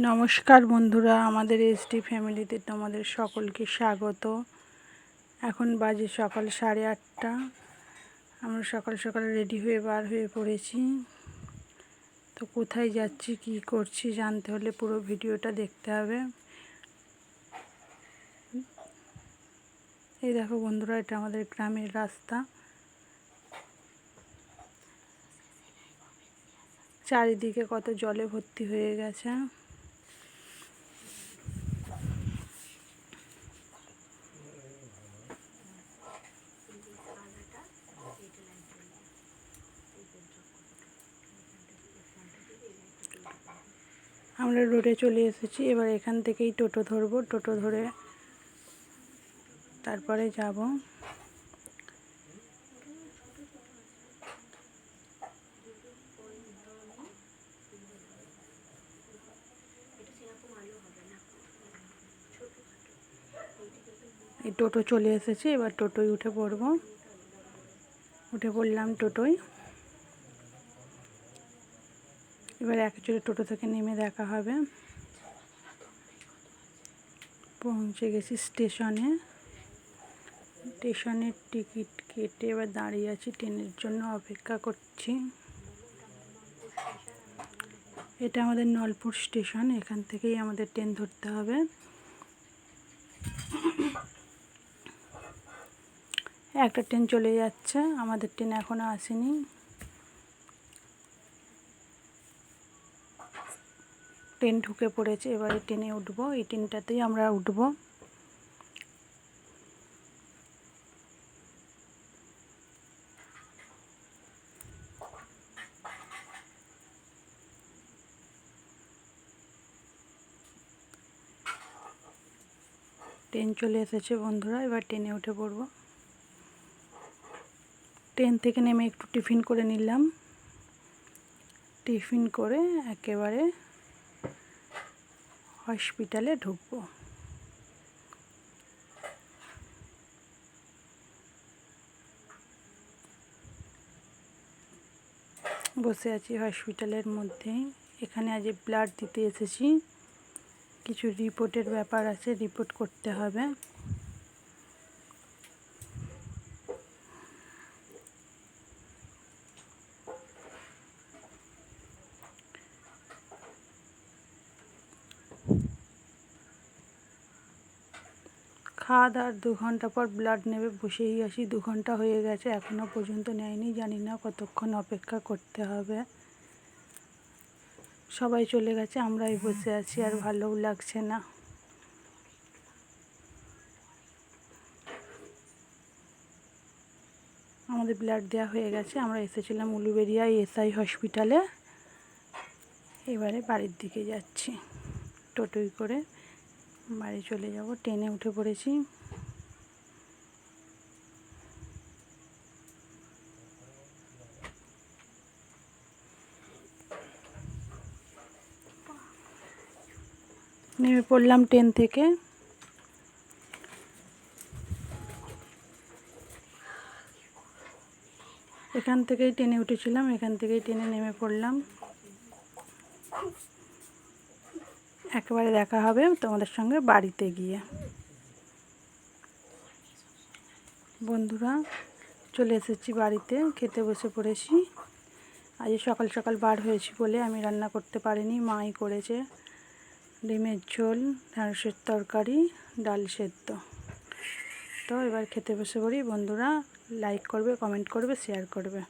নমস্কার বন্ধুরা, আমাদের এসডি ফ্যামিলিতে তোমাদের সকলকে স্বাগত। এখন বাজে সকাল 8:30। আমরা সকাল সকাল রেডি হয়ে বার হয়ে পড়েছি। তো কোথায় যাচ্ছি, কি করছি জানতে হলে পুরো ভিডিওটা দেখতে হবে। এই দেখো বন্ধুরা, এটা আমাদের গ্রামের রাস্তা। চারিদিকে কত জলে ভর্তি হয়ে গেছে। আমরা রোডে চলে এসেছি। এবার এখান থেকেই টোটো ধরবো। টোটো ধরে তারপরে যাব। এই টোটো চলে এসেছে, এবার টোটোয় উঠে পড়ব। উঠে পড়লাম টোটোয়। এবার একচুয়ালি টোটো থেকে নেমে দেখা হবে। পৌঁছে গেছি স্টেশনে। স্টেশনের টিকিট কেটে এবার দাঁড়িয়ে আছি, ট্রেনের জন্য অপেক্ষা করছি। এটা আমাদের নলপুর স্টেশন। এখান থেকেই আমাদের ট্রেন ধরতে হবে। একটা ট্রেন চলে যাচ্ছে, আমাদের ট্রেন এখনো আসেনি। ট্রেন ঢুকে পড়েছে, এবারে ট্রেনে উঠবো। এই ট্রেনটাতেই আমরা উঠবো। ট্রেন চলে এসেছে বন্ধুরা, এবার ট্রেনে উঠে পড়ব। ট্রেন থেকে নেমে একটু টিফিন করে নিলাম। টিফিন করে একেবারে হসপিটালে ঢুকবো। বসে আছি হসপিটালের মধ্যেই। এখানে আজ ব্লাড দিতে এসেছি। কিছু রিপোর্টের ব্যাপার আছে, রিপোর্ট করতে হবে। খাওয়া দাওয়ার 2 ঘন্টা পর ব্লাড নেবে, বসেই আছি। 2 ঘন্টা হয়ে গেছে, এখনও পর্যন্ত নেয়নি। জানি না কতক্ষণ অপেক্ষা করতে হবে। সবাই চলে গেছে, আমরাই বসে আছি, আর ভালোও লাগছে না। আমাদের ব্লাড দেওয়া হয়ে গেছে। আমরা এসেছিলাম উলুবেড়িয়া এসআই হসপিটালে। এবারে বাড়ির দিকে যাচ্ছি। টোটোয় করে বাড়ি চলে যাব। ট্রেনে উঠে পড়েছি। নেমে পড়লাম ট্রেন থেকে। এখান থেকেই ট্রেনে উঠেছিলাম, এখান থেকেই ট্রেনে নেমে পড়লাম। একেবারে দেখা হবে তোমাদের সঙ্গে বাড়িতে গিয়ে। বন্ধুরা, চলে এসেছি বাড়িতে, খেতে বসে পড়েছি। আজ সকাল সকাল বার হয়েছি বলে আমি রান্না করতে পারিনি, মাই করেছে। ডিমের ঝোল, ঢ্যাঁড়সের তরকারি, ডাল সেদ্ধ। তো এবার খেতে বসে পড়ি। বন্ধুরা লাইক করবে, কমেন্ট করবে, শেয়ার করবে।